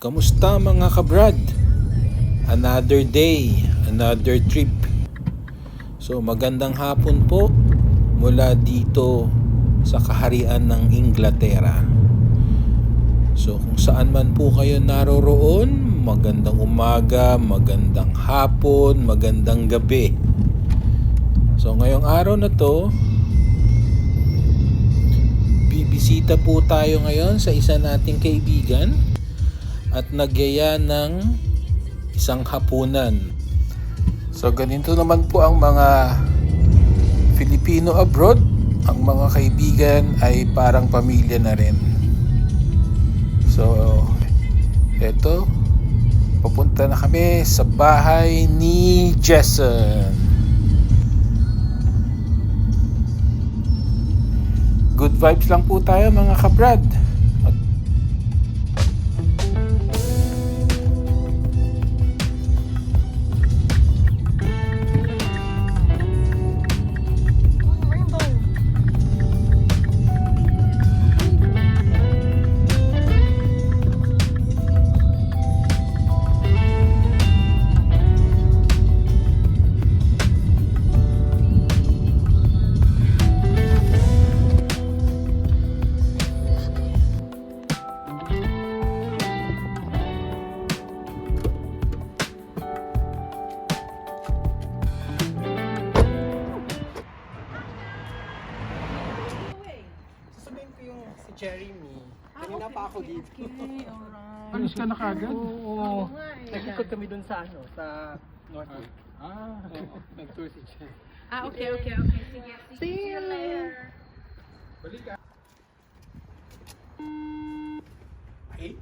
Kamusta mga kabrad? Another day, another trip. So magandang hapon po mula dito sa kaharian ng Inglaterra. So kung saan man po kayo naroroon, magandang umaga, magandang hapon, magandang gabi. So ngayong araw na to, bibisita po tayo ngayon sa isa nating kaibigan at nagyaya ng isang hapunan. So ganito naman po ang mga Filipino abroad. Ang mga kaibigan ay parang pamilya na rin. So eto, papunta na kami sa bahay ni Jason. Good vibes lang po tayo mga kabrad. Jeremy. Kanina pa ako dito. Okay, alright. Alis ka na kagad? Oo. eh. Nag-ikot kami dun sa sa North. Nag-tour si Jeremy. Okay. Sige. See you later. Balik ka. Ay?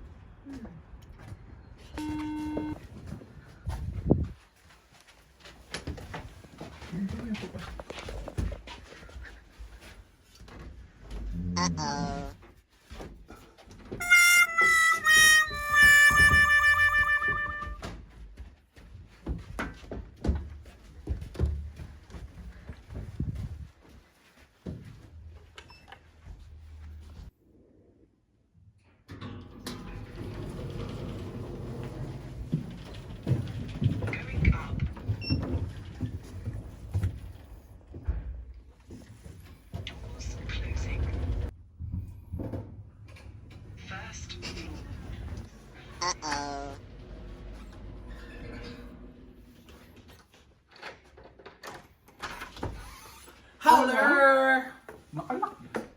Holler!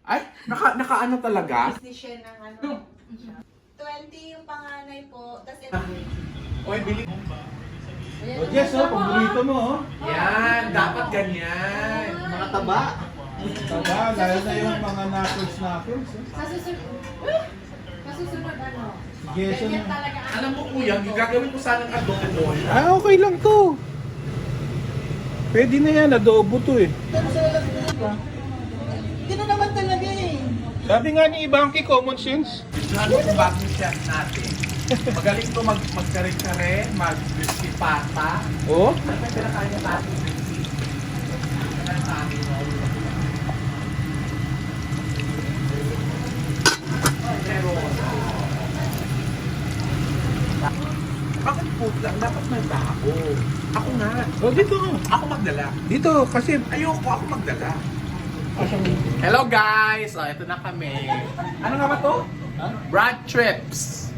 Ay, naka-ano talaga? Siya ng ano. 20 yung panganay po. Tapos ito. Oy, bili. O Jess, paborito mo Yan, dapat ganyan. Mga taba. Taba, lalo na yung mga knuckles. Sa susunod ano. Jason. Ganyan talaga. Alam mo kuya, gagawin ko sanang adobo. Okay lang to. Pwede na yan, adobo to eh. Gano'n naman talaga eh. Sabi nga ni Ibangki, common sense. Ano yung bagong chef natin? Magaling to magkare-kare, mag-crispy pata. Oh? Ano ba yung pinakain niya natin? Ano sa amin, no? Pero, bakit food lang? Dapat may tao. Ako nga. Oh, dito nga. Ako magdala. Dito, kasi... Ayoko ako magdala. Hello guys! So, ito na kami. Ano nga ba to? Brad Trips.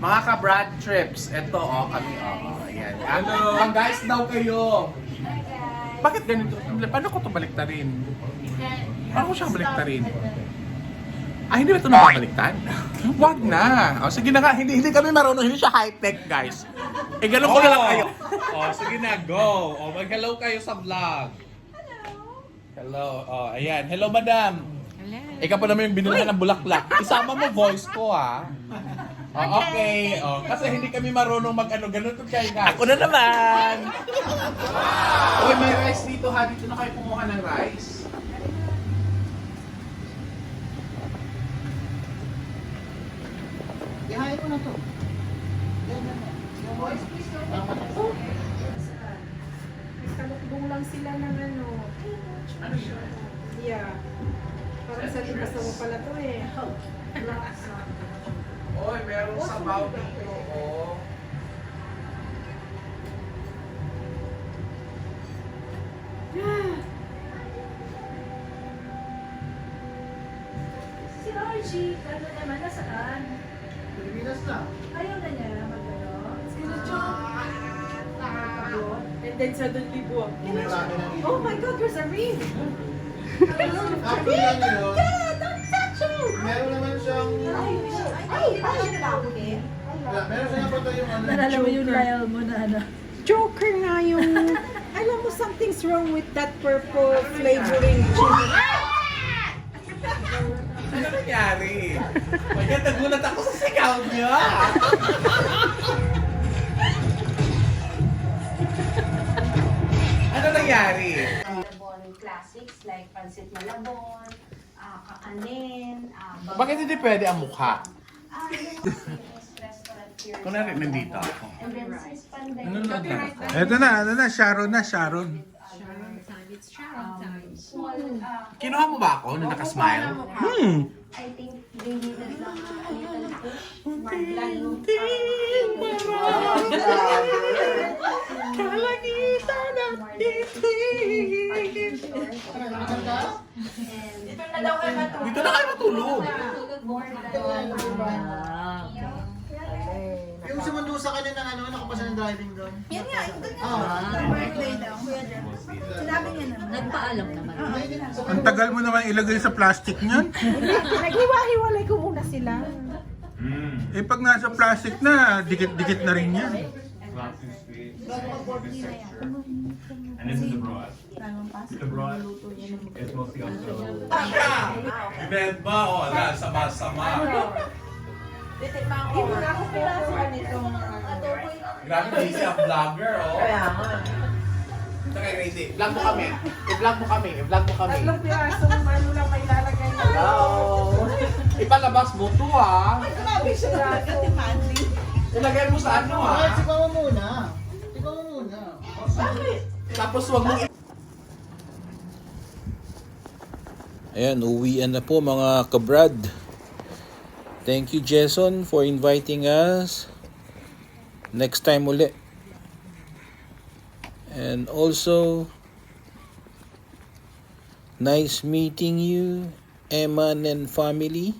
Mga ka-Brad Trips. Ito, kami, ayan. Hello! Mga guys daw kayo. Bakit ganito? Paano ko ito baliktarin? Paano ko siya baliktarin? Hindi ba ito nababaliktad? Wag na. Sige na nga, hindi kami marunong, hindi siya high-tech guys. Ganun ko na lang kayo. Sige na, go. Mag-hello kayo sa vlog. Hello. Ayan. Hello, madam. Hello. Ikaw pa naman yung binulahan ng bulaklak. Isama mo voice ko, ha? Okay. Kasi hindi kami marunong mag-ano. Ganun to kayo, guys. Ako na naman. Okay, may rice dito, ha? Dito na kayo kumuha ng rice. Ihain ko na to. Kalukbong lang sila ng ano. Ano siya? Yeah. Parang sa libas mo pala to eh. Oy, meron sabaw dito. si, ano naman, nasaan? Pilipinas na. Ayaw na niya mag-ano. And then suddenly buwag. Marami na dito. Oh my God, there's a ring! Actually, ano yun? Don't touch it! Meron naman siyang... Wala, meron siyang pata yung ano. Nalala mo yung dial mo na ano. Joker nga yung... Alam mo, something's wrong with that purple flavoring chili. Ano nangyari? My God, nagulat ako sa sigaw niya! Ano nangyari? Malabon classics like Pansit Malabon, Kakanin, Bakit hindi pwede ang mukha? restaurant here. Kunwari, nandito ako. And then since pandemic, Nanonood na ako. Eto na, Sharon na, Sharon. small, Kinuha mo ba ako nung nakasmile? I think they needed lang a little push. Lalo, Dito na kayo matulog. more than Yung sumundo sa kanya ng ano, nakapasa ng driving doon. Yun nga, Birthday daw, Kuya Jan. Sinabi niya naman. Nagpaalam naman. Ang tagal mo naman ilagay sa plastic niyan. Naghiwa-hiwalay ko muna sila. Eh pag nasa plastic na, dikit-dikit na rin yan. And this is the broth. The broth is mostly also. Event ba? O, wala, sama-sama. Hindi mo na ako pinasukan nitong Grabe, busy ang vlogger, oh. Kaya nga. Taka, Gracie, vlog mo kami. I-vlog mo kami. Tatlong piraso ng ano lang may lalagay na. Hello. Ipalabas mo to, ha? Grabe siya. Ilagay mo sa ano, ha? Bakit? Sigaw mo muna. Sigaw mo muna. Tapos wag mo Ayan, uwian na po mga kabrad. Thank you, Jason, for inviting us. Next time uli. And also, nice meeting you, Eman and family.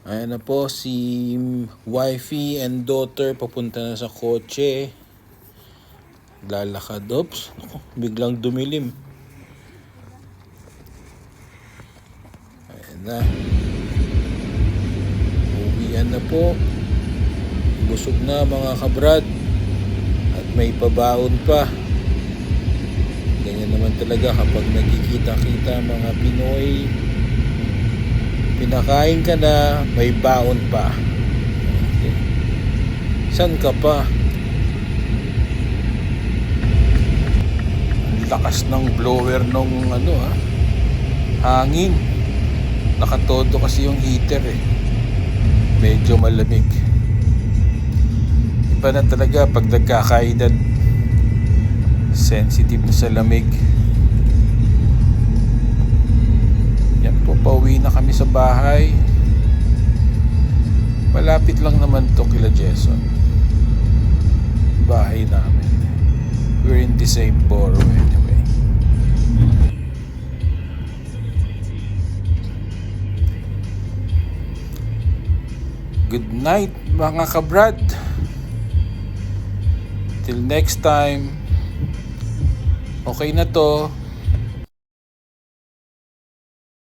Ayan na po, si wifey and daughter papunta na sa kotse. Lalakad, oops, naku, biglang dumilim. Ayan na. Uwian na po. Busog na mga kabrad. At may pabaon pa. Ganyan naman talaga kapag nagkikita-kita mga Pinoy. Pinakain ka na, may baon pa. Okay. San ka pa? Ang lakas ng blower nung hangin. Nakatodo kasi yung heater eh. Medyo malamig. Iba na talaga pag nagkakaedad. Sensitive na sa lamig. Yan po, pauwi na kami sa bahay. Malapit lang naman to kila Jason. Bahay namin. We're in the same borough anyway. Good night mga kabrad. Till next time. Okay na to.